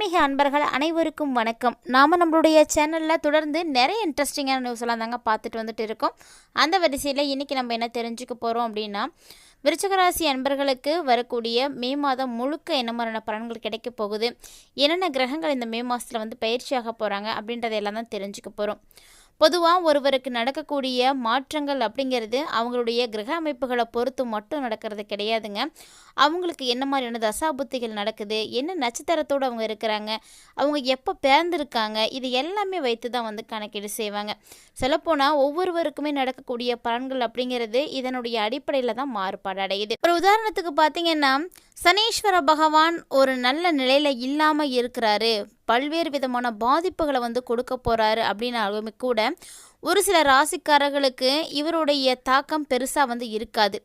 மிக அன்பர்கள் அனைவருக்கும் வணக்கம். நாம் நம்மளுடைய சேனலில் தொடர்ந்து நிறைய இன்ட்ரெஸ்டிங்கான நியூஸ்லாம் தாங்க பார்த்துட்டு வந்துட்டு இருக்கோம். அந்த வரிசையில் இன்றைக்கி நம்ம என்ன தெரிஞ்சுக்க போகிறோம் அப்படின்னா, விருச்சிகராசி அன்பர்களுக்கு வரக்கூடிய மே மாதம் முழுக்க என்ன மாதிரியான பலன்கள் கிடைக்க போகுது, என்னென்ன கிரகங்கள் இந்த மே மாதத்தில் வந்து பயிற்சியாக போகிறாங்க அப்படின்றதையெல்லாம் தான் தெரிஞ்சுக்க போகிறோம். பொதுவாக ஒருவருக்கு நடக்கக்கூடிய மாற்றங்கள் அப்படிங்கிறது அவங்களுடைய கிரக அமைப்புகளை பொறுத்து மட்டும் நடக்கிறது கிடையாதுங்க. அவங்களுக்கு என்ன மாதிரியான தசாபுத்திகள் நடக்குது, என்ன நட்சத்திரத்தோடு அவங்க இருக்கிறாங்க, அவங்க எப்போ பிறந்திருக்காங்க, இது எல்லாமே வைத்து தான் வந்து கணக்கீடு செய்வாங்க. சொல்லப்போனால் ஒவ்வொருவருக்குமே நடக்கக்கூடிய பலன்கள் அப்படிங்கிறது இதனுடைய அடிப்படையில் தான் மாறுபாடு அடையுது. ஒரு உதாரணத்துக்கு பார்த்தீங்கன்னா, சனீஸ்வர பகவான் ஒரு நல்ல நிலையில் இல்லாமல் இருக்கிறாரு, பல்வேறு விதமான பாதிப்புகளை வந்து கொடுக்க போகிறாரு அப்படின்னாலுமே கூட ஒரு சில ராசிக்காரர்களுக்கு இவருடைய தாக்கம் பெருசாக வந்து இருக்காது.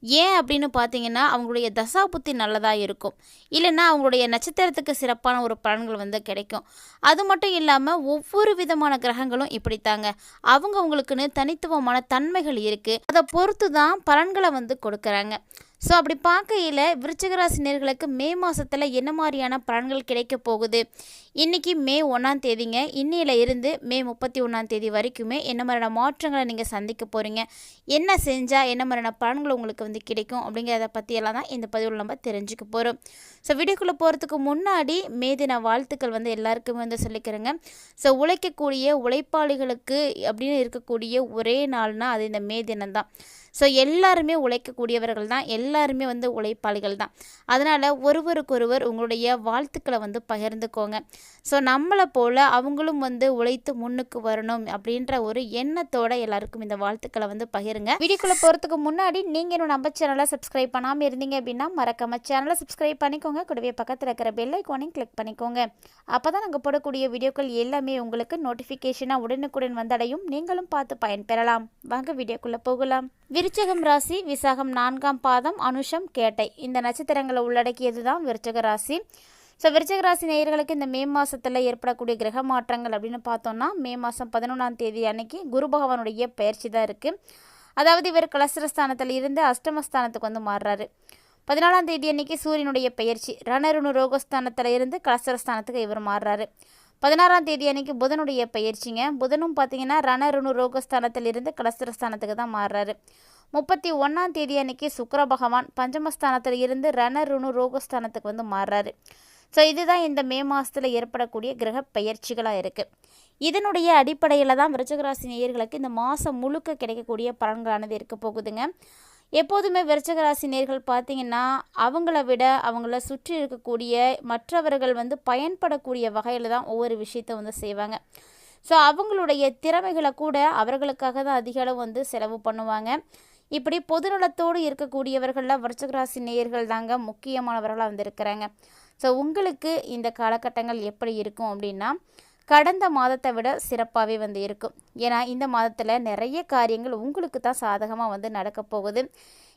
ஏன் அப்படின்னு பார்த்தீங்கன்னா, அவங்களுடைய தசாபுத்தி நல்லதாக இருக்கும், இல்லைன்னா அவங்களுடைய நட்சத்திரத்துக்கு சிறப்பான ஒரு பலன்கள் வந்து கிடைக்கும். அது மட்டும் இல்லாமல் ஒவ்வொரு விதமான கிரகங்களும் இப்படித்தாங்க, அவங்களுக்குன்னு தனித்துவமான தன்மைகள் இருக்குது, அதை பொறுத்து தான் பலன்களை வந்து கொடுக்குறாங்க. ஸோ அப்படி பார்க்கையில் விருச்சிகராசினியர்களுக்கு மே மாதத்தில் என்ன மாதிரியான பலன்கள் கிடைக்க போகுது, இன்றைக்கி மே 1ஆம் தேதிங்க, இன்னையில இருந்து மே 31ஆம் தேதி வரைக்குமே என்ன மாதிரியான மாற்றங்களை நீங்கள் சந்திக்க போகிறீங்க, என்ன செஞ்சால் என்ன மாதிரியான பலன்கள் உங்களுக்கு வந்து கிடைக்கும் அப்படிங்கிறத பற்றியெல்லாம் தான் இந்த பதிவில் நம்ம தெரிஞ்சுக்க போகிறோம். ஸோ வீடியோக்குள்ளே போகிறதுக்கு முன்னாடி மே தின வாழ்த்துக்கள் வந்து எல்லாருக்குமே வந்து சொல்லிக்கிறேங்க. ஸோ உழைக்கக்கூடிய உழைப்பாளிகளுக்கு அப்படின்னு இருக்கக்கூடிய ஒரே நாள்னால் அது இந்த மே தினம் தான். ஸோ எல்லாருமே உழைக்கக்கூடியவர்கள் தான், எல்லாருமே வந்து உழைப்பாளிகள் தான். அதனால் ஒருவருக்கொருவர் உங்களுடைய வாழ்த்துக்களை வந்து பகிர்ந்துக்கோங்க. ஸோ நம்மளை போல் அவங்களும் வந்து உழைத்து முன்னுக்கு வரணும் அப்படின்ற ஒரு எண்ணத்தோடு எல்லாருக்கும் இந்த வாழ்த்துக்களை வந்து பகிருங்க. வீடியோக்குள்ளே போகிறதுக்கு முன்னாடி நீங்கள் இன்னும் நம்ம சேனலை சப்ஸ்கிரைப் பண்ணாமல் இருந்தீங்க அப்படின்னா மறக்காம சேனலை சப்ஸ்கிரைப் பண்ணிக்கோங்க. கூடவே பக்கத்தில் இருக்கிற பெல் ஐக்கானையும் கிளிக் பண்ணிக்கோங்க. அப்போ தான் நாங்கள் போடக்கூடிய வீடியோக்கள் எல்லாமே உங்களுக்கு நோட்டிஃபிகேஷனாக உடனுக்குடன் வந்தடையும், நீங்களும் பார்த்து பயன்பெறலாம். வாங்க வீடியோக்குள்ளே போகலாம். விருச்சிகம் ராசி விசாகம் 4ஆம் பாதம், அனுஷம், கேட்டை இந்த நட்சத்திரங்களை உள்ளடக்கியது தான் விருச்சிக ராசி. ஸோ விருச்சிக ராசி நேயர்களுக்கு இந்த மே மாதத்தில் ஏற்படக்கூடிய கிரக மாற்றங்கள் அப்படின்னு பார்த்தோம்னா, மே மாதம் 11ஆம் தேதி அன்னைக்கு குரு பகவானுடைய பயிற்சி தான் இருக்குது. அதாவது இவர் கலசரஸ்தானத்தில் இருந்து அஷ்டமஸ்தானத்துக்கு வந்து மாறுறாரு. 14ஆம் தேதி அன்னைக்கு சூரியனுடைய பயிற்சி ரணருணு ரோகஸ்தானத்தில் இருந்து கலசரஸ்தானத்துக்கு இவர் மாறுறாரு. 16ஆம் தேதி அன்னைக்கு புதனுடைய பயிற்சிங்க, புதனும் பார்த்தீங்கன்னா ரணருணு ரோகஸ்தானத்தில் இருந்து கலசரஸ்தானத்துக்கு தான் மாறுறாரு. 31ஆம் தேதி அன்னைக்கு சுக்கிர பகவான் பஞ்சமஸ்தானத்தில் இருந்து ரணருணு ரோகஸ்தானத்துக்கு வந்து மாறுறாரு. ஸோ இதுதான் இந்த மே மாதத்தில் ஏற்படக்கூடிய கிரக பயிற்சிகளாக இருக்குது. இதனுடைய அடிப்படையில் தான் விருச்சிகராசி நேயர்களுக்கு இந்த மாதம் முழுக்க கிடைக்கக்கூடிய பலன்களானது இருக்க போகுதுங்க. எப்போதுமே விருச்சிகராசி நேயர்கள் பார்த்திங்கன்னா, அவங்கள விட அவங்கள சுற்றி இருக்கக்கூடிய மற்றவர்கள் வந்து பயன்படக்கூடிய வகையில் தான் ஒவ்வொரு விஷயத்தை வந்து செய்வாங்க. ஸோ அவங்களுடைய திறமைகளை கூட அவர்களுக்காக தான் அதிக அளவு வந்து செலவு பண்ணுவாங்க. இப்படி பொதுநலத்தோடு இருக்கக்கூடியவர்களில் விருச்சிகராசி நேயர்கள் தாங்க முக்கியமானவர்களாக வந்து இருக்கிறாங்க. ஸோ உங்களுக்கு இந்த காலகட்டங்கள் எப்படி இருக்கும் அப்படின்னா, கடந்த மாதத்தை விட சிறப்பாகவே வந்து இருக்கும். ஏன்னா இந்த மாதத்தில் நிறைய காரியங்கள் உங்களுக்கு தான் சாதகமாக வந்து நடக்க போகுது.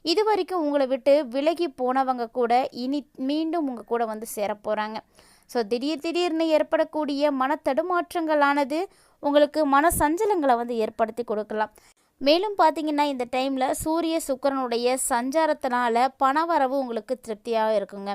இது வரைக்கும் உங்களை விட்டு விலகி போனவங்க கூட இனி மீண்டும் உங்கள் கூட வந்து சேரப்போகிறாங்க. ஸோ திடீர்னு ஏற்படக்கூடிய மனத்தடுமாற்றங்களானது உங்களுக்கு மன சஞ்சலங்களை வந்து ஏற்படுத்தி கொடுக்கலாம். மேலும் பார்த்தீங்கன்னா, இந்த டைமில் சூரிய சுக்கிரனுடைய சஞ்சாரத்தினால பணவரவு உங்களுக்கு திருப்தியாக இருக்குங்க.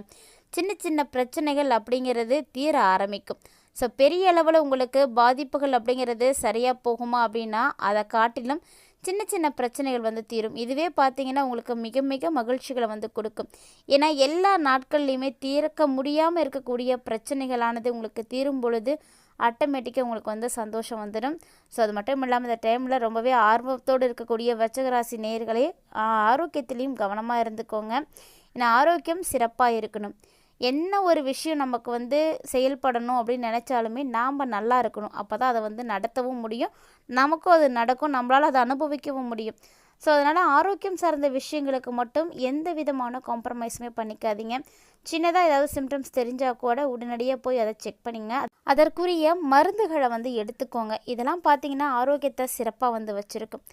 சின்ன பிரச்சனைகள் அப்படிங்கிறது தீர ஆரம்பிக்கும். ஸோ பெரிய அளவில் உங்களுக்கு பாதிப்புகள் அப்படிங்கிறது சரியாக போகுமா அப்படின்னா, அதை காட்டிலும் சின்ன பிரச்சனைகள் வந்து தீரும். இதுவே பார்த்தீங்கன்னா உங்களுக்கு மிக மிக மகிழ்ச்சிகளை வந்து கொடுக்கும். ஏன்னா எல்லா நாட்கள்லையுமே தீர்க்க முடியாமல் இருக்கக்கூடிய பிரச்சனைகளானது உங்களுக்கு தீரும் பொழுது ஆட்டோமேட்டிக்காக உங்களுக்கு வந்து சந்தோஷம் வந்துடும். ஸோ அது மட்டும் இல்லாமல் இந்த டைமில் ரொம்பவே ஆர்வத்தோடு இருக்கக்கூடிய விருச்சிகராசி நேயர்களே, ஆரோக்கியத்திலையும் கவனமாக இருந்துக்கோங்க. ஏன்னா ஆரோக்கியம் சிறப்பாக இருக்கணும். என்ன ஒரு விஷயம் நமக்கு வந்து செயல்படணும் அப்படின்னு நினச்சாலுமே நாம் நல்லா இருக்கணும். அப்போ தான் அதை வந்து நடத்தவும் முடியும், நமக்கும் அது நடக்கும், நம்மளால் அதை அனுபவிக்கவும் முடியும். ஸோ அதனால் ஆரோக்கியம் சார்ந்த விஷயங்களுக்கு மட்டும் எந்த விதமான காம்ப்ரமைஸுமே பண்ணிக்காதீங்க. சின்னதாக ஏதாவது சிம்டம்ஸ் தெரிஞ்சால் கூட உடனடியாக போய் அதை செக் பண்ணிங்க, அதற்குரிய மருந்துகளை வந்து எடுத்துக்கோங்க. இதெல்லாம் பார்த்திங்கன்னா ஆரோக்கியத்தை சிறப்பாக வந்து வச்சுருக்கும்.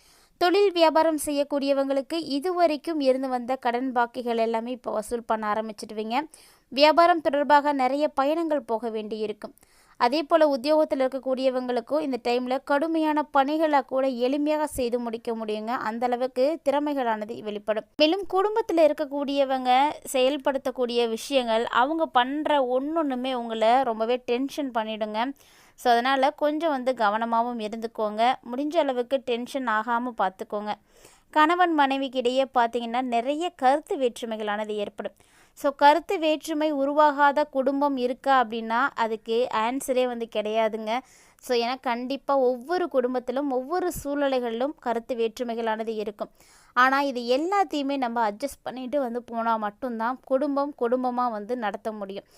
தொழில் வியாபாரம் செய்யக்கூடியவங்களுக்கு இதுவரைக்கும் இருந்து வந்த கடன் பாக்கிகள் எல்லாமே இப்போ வசூல் பண்ண ஆரம்பிச்சிடுவீங்க. வியாபாரம் தொடர்பாக நிறைய பயணங்கள் போக வேண்டி இருக்கும். அதே போல் உத்தியோகத்தில் இருக்கக்கூடியவங்களுக்கும் இந்த டைமில் கடுமையான பணிகளை கூட எளிமையாக செய்து முடிக்க முடியுங்க. அந்தளவுக்கு திறமைகளானது வெளிப்படும். மேலும் குடும்பத்தில் இருக்கக்கூடியவங்க செயல்படுத்தக்கூடிய விஷயங்கள் அவங்க பண்ணுற ஒன்றுமே உங்களை ரொம்பவே டென்ஷன் பண்ணிவிடுங்க. ஸோ அதனால் கொஞ்சம் கவனமாகவும் இருந்துக்கோங்க. முடிஞ்ச அளவுக்கு டென்ஷன் ஆகாமல் பார்த்துக்கோங்க. கணவன் மனைவிக்கு இடையே பார்த்திங்கன்னா நிறைய கருத்து வேற்றுமைகளானது ஏற்படும். ஸோ கருத்து வேற்றுமை உருவாகாத குடும்பம் இருக்கா அப்படின்னா அதுக்கு ஆன்சரே கிடையாதுங்க. ஸோ ஏன்னா கண்டிப்பாக ஒவ்வொரு குடும்பத்திலும் ஒவ்வொரு சூழ்நிலைகளிலும் கருத்து வேற்றுமைகளானது இருக்கும். ஆனால் இது எல்லாத்தையுமே நம்ம அட்ஜஸ்ட் பண்ணிட்டு போனால் மட்டும்தான் குடும்பமாக நடத்த முடியும்.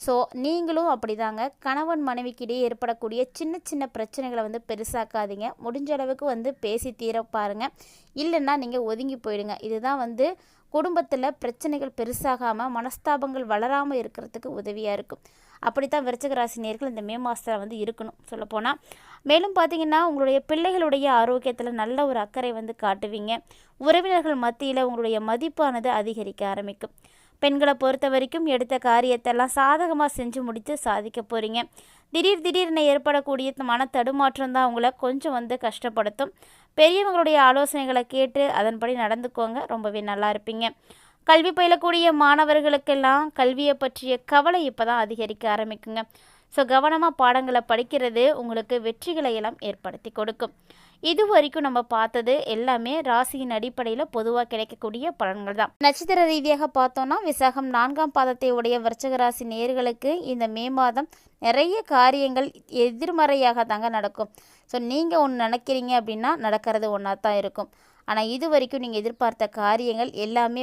ஸோ நீங்களும் அப்படிதாங்க. கணவன் மனைவிக்கிடையே ஏற்படக்கூடிய சின்ன சின்ன பிரச்சனைகளை பெருசாக்காதீங்க. முடிஞ்ச அளவுக்கு பேசி தீர பாருங்கள். இல்லைன்னா நீங்கள் ஒதுங்கி போயிடுங்க. இதுதான் குடும்பத்தில் பிரச்சனைகள் பெருசாகாமல் மனஸ்தாபங்கள் வளராமல் இருக்கிறதுக்கு உதவியாக இருக்கும். அப்படித்தான் விருச்சிக ராசி நேயர்கள் இந்த மே மாதத்தில் இருக்கணும் சொல்லப்போனால். மேலும் பார்த்திங்கன்னா உங்களுடைய பிள்ளைகளுடைய ஆரோக்கியத்தில் நல்ல ஒரு அக்கறை காட்டுவீங்க. உறவினர்கள் மத்தியில் உங்களுடைய மதிப்பானது அதிகரிக்க ஆரம்பிக்கும். பெண்களை பொறுத்த வரைக்கும் எடுத்த காரியத்தெல்லாம் சாதகமாக செஞ்சு முடித்து சாதிக்க போகிறீங்க. திடீர்னு ஏற்படக்கூடிய மன தடுமாற்றம் தான் உங்களை கொஞ்சம் கஷ்டப்படுத்தும். பெரியவங்களுடைய ஆலோசனைகளை கேட்டு அதன்படி நடந்துக்கோங்க. ரொம்பவே நல்லா இருப்பீங்க. கல்வி பயிலக்கூடிய மாணவர்களுக்கெல்லாம் கல்வியை பற்றிய கவலை இப்போ தான் அதிகரிக்க ஆரம்பிக்குங்க. ஸோ கவனமாக பாடங்களை படிக்கிறது உங்களுக்கு வெற்றிகளை எல்லாம் ஏற்படுத்தி கொடுக்கும். இது வரைக்கும் நம்ம பார்த்தது எல்லாமே ராசியின் அடிப்படையில் பொதுவாக கிடைக்கக்கூடிய பலன்கள் தான். நட்சத்திர ரீதியாக பார்த்தோன்னா விசாகம் 4ஆம் பாதத்தை உடைய விருச்சிக ராசி நேயர்களுக்கு இந்த மே மாதம் நிறைய காரியங்கள் எதிர்மறையாக தாங்க நடக்கும். ஸோ நீங்கள் ஒன்று நினைக்கிறீங்க அப்படின்னா நடக்கிறது ஒன்றா தான் இருக்கும். ஆனால் இது வரைக்கும் நீங்கள் எதிர்பார்த்த காரியங்கள் எல்லாமே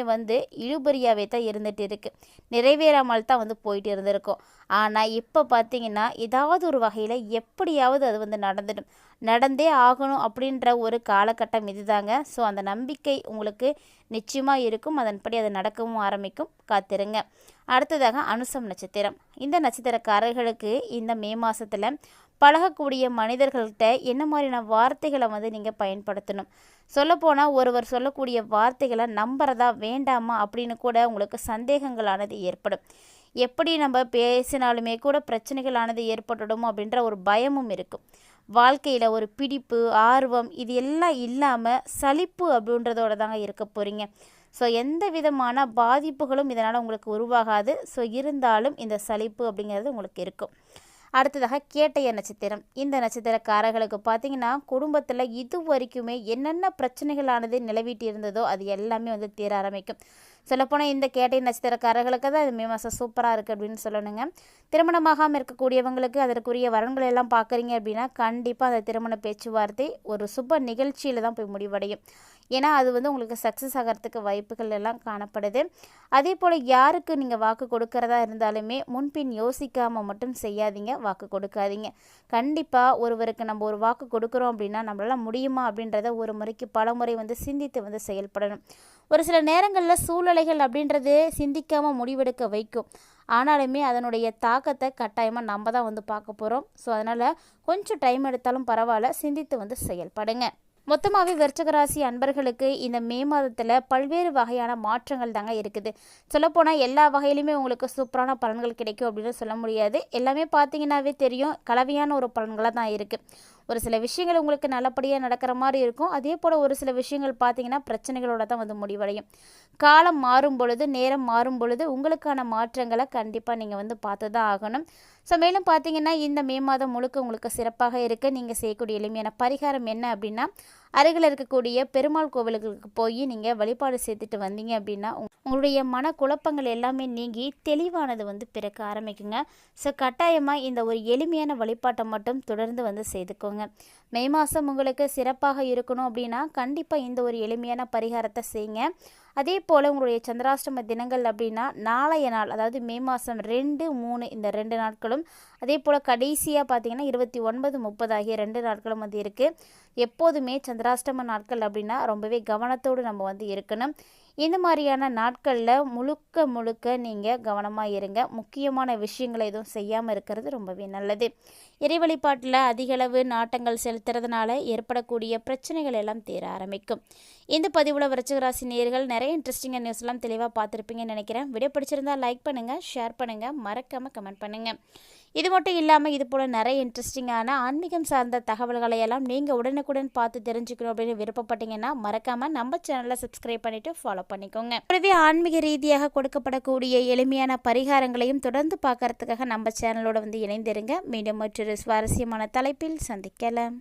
இழுபறியாகவே தான் இருந்துகிட்டு இருக்குது. நிறைவேறாமல் தான் போயிட்டு இருந்திருக்கும். ஆனால் இப்போ பார்த்தீங்கன்னா ஏதாவது ஒரு வகையில் எப்படியாவது அது நடந்தே ஆகணும் அப்படின்ற ஒரு காலகட்டம் இதுதாங்க. ஸோ அந்த நம்பிக்கை உங்களுக்கு நிச்சயமாக இருக்கும். அதன்படி அது நடக்கவும் ஆரம்பிக்கும். காத்திருங்க. அடுத்ததாக அனுசம் நட்சத்திரம். இந்த நட்சத்திரக்காரர்களுக்கு இந்த மே மாதத்தில் பழகக்கூடிய மனிதர்கள்கிட்ட என்ன மாதிரியான வார்த்தைகளை நீங்கள் பயன்படுத்தணும். சொல்லப்போனால் ஒருவர் சொல்லக்கூடிய வார்த்தைகளை நம்புறதா வேண்டாமா அப்படின்னு கூட உங்களுக்கு சந்தேகங்களானது ஏற்படும். எப்படி நம்ம பேசினாலுமே கூட பிரச்சனைகளானது ஏற்பட்டுடும் அப்படின்ற ஒரு பயமும் இருக்கும். வாழ்க்கையில் ஒரு பிடிப்பு, ஆர்வம் இது எல்லாம் இல்லாமல் சலிப்பு அப்படின்றதோட தாங்க இருக்க போகிறீங்க. ஸோ எந்த விதமான பாதிப்புகளும் இதனால் உங்களுக்கு உருவாகாது. ஸோ இருந்தாலும் இந்த சலிப்பு அப்படிங்கிறது உங்களுக்கு இருக்கும். அடுத்ததாக கேட்டைய நட்சத்திரம். இந்த நட்சத்திரக்காரர்களுக்கு பார்த்திங்கன்னா குடும்பத்தில் இது வரைக்குமே என்னென்ன பிரச்சனைகளானது நிலவிட்டு இருந்ததோ அது எல்லாமே தீர ஆரம்பிக்கும். சொல்லப்போனால் இந்த கேட்டை நட்சத்திரக்காரர்களுக்கு தான் இது மே மாதம் சூப்பராக இருக்குது அப்படின்னு சொல்லணுங்க. திருமணமாகாமல் இருக்கக்கூடியவங்களுக்கு அதற்குரிய வரன்கள் எல்லாம் பார்க்குறீங்க அப்படின்னா கண்டிப்பாக அந்த திருமண பேச்சுவார்த்தை ஒரு சுப நிகழ்ச்சியில் தான் போய் முடிவடையும். ஏன்னா அது உங்களுக்கு சக்ஸஸ் ஆகிறதுக்கு வாய்ப்புகள் எல்லாம் காணப்படுது. அதே போல் யாருக்கு நீங்கள் வாக்கு கொடுக்கறதா இருந்தாலுமே முன்பின் யோசிக்காமல் மட்டும் செய்யாதீங்க. வாக்கு கொடுக்காதீங்க. கண்டிப்பாக ஒருவருக்கு நம்ம ஒரு வாக்கு கொடுக்குறோம் அப்படின்னா நம்மளால் முடியுமா அப்படின்றத ஒரு முறைக்கு பல முறை சிந்தித்து செயல்படணும். ஒரு சில நேரங்களில் சூழ்நிலைகள் அப்படின்றது சிந்திக்காமல் முடிவெடுக்க வைக்கும். ஆனாலுமே அதனுடைய தாக்கத்தை கட்டாயமாக நம்ம தான் பார்க்க போகிறோம். ஸோ அதனால் கொஞ்சம் டைம் எடுத்தாலும் பரவாயில்ல, சிந்தித்து செயல்படுங்க. மொத்தமாகவே விருச்சிக ராசி அன்பர்களுக்கு இந்த மே மாதத்தில் பல்வேறு வகையான மாற்றங்கள் தாங்க இருக்குது. சொல்லப்போனால் எல்லா வகையிலுமே உங்களுக்கு சூப்பரான பலன்கள் கிடைக்கும் அப்படின்னு சொல்ல முடியாது. எல்லாமே பார்த்தீங்கன்னாவே தெரியும் கலவையான ஒரு பலன்களாக தான் இருக்குது. ஒரு சில விஷயங்கள் உங்களுக்கு நல்லபடியாக நடக்கிற மாதிரி இருக்கும். அதே போல் ஒரு சில விஷயங்கள் பார்த்தீங்கன்னா பிரச்சனைகளோட தான் முடிவடையும். காலம் மாறும் பொழுது, நேரம் மாறும் பொழுது உங்களுக்கான மாற்றங்களை கண்டிப்பாக நீங்கள் பார்த்து தான் ஆகணும். ஸோ மேலும் பார்த்தீங்கன்னா இந்த மே மாதம் முழுக்க உங்களுக்கு சிறப்பாக இருக்க நீங்கள் செய்யக்கூடிய எளிமையான பரிகாரம் என்ன அப்படின்னா, அருகில் இருக்கக்கூடிய பெருமாள் கோவில்களுக்கு போய் நீங்கள் வழிபாடு சேர்த்துட்டு வந்தீங்க அப்படின்னா உங்களுடைய மனக்குழப்பங்கள் எல்லாமே நீங்கி தெளிவானது பிறக்க ஆரம்பிக்குங்க. ஸோ கட்டாயமாக இந்த ஒரு எளிமையான வழிபாட்டை மட்டும் தொடர்ந்து செய்துக்கோங்க. மே மாதம் உங்களுக்கு சிறப்பாக இருக்கணும் அப்படின்னா கண்டிப்பாக இந்த ஒரு எளிமையான பரிகாரத்தை செய்யுங்க. அதே போல் உங்களுடைய சந்திராஷ்டம தினங்கள் அப்படின்னா நாளைய நாள், அதாவது மே மாதம் 2, 3 இந்த 2 நாட்களும், அதே போல் கடைசியாக பார்த்தீங்கன்னா 29, 30 ஆகிய 2 நாட்களும் இருக்குது. எப்போதுமே சந்திராஷ்டம நாட்கள் அப்படின்னா ரொம்பவே கவனத்தோடு நம்ம இருக்கணும். இந்த மாதிரியான நாட்களில் முழுக்க நீங்கள் கவனமாக இருங்க. முக்கியமான விஷயங்களை எதுவும் செய்யாமல் இருக்கிறது ரொம்பவே நல்லது. இறை வழிபாட்டில் அதிகளவு நாட்டங்கள் செலுத்துறதுனால ஏற்படக்கூடிய பிரச்சனைகள் எல்லாம் தீர ஆரம்பிக்கும். இந்த பதிவில் விருச்சிக ராசி நேயர்கள் நிறைய இன்ட்ரெஸ்டிங்கான நியூஸ்லாம் தெளிவாக பார்த்துருப்பீங்கன்னு நினைக்கிறேன். வீடியோ பிடிச்சிருந்தால் லைக் பண்ணுங்கள், ஷேர் பண்ணுங்கள், மறக்காமல் கமெண்ட் பண்ணுங்கள். இது மட்டும் இல்லாமல் இது போல் நிறைய இன்ட்ரெஸ்டிங்கான ஆன்மீகம் சார்ந்த தகவல்களை எல்லாம் நீங்கள் உடனுக்குடன் பார்த்து தெரிஞ்சுக்கணும் அப்படின்னு விருப்பப்பட்டீங்கன்னா மறக்காமல் நம்ம சேனலை சப்ஸ்கிரைப் பண்ணிவிட்டு ஃபாலோ பண்ணிக்கோங்க. கூடவே ஆன்மீக ரீதியாக கொடுக்கப்படக்கூடிய எளிமையான பரிகாரங்களையும் தொடர்ந்து பார்க்கறதுக்காக நம்ம சேனலோட இணைந்திருங்க. மீண்டும் மற்றொரு சுவாரஸ்யமான தலைப்பில் சந்திக்கலாம்.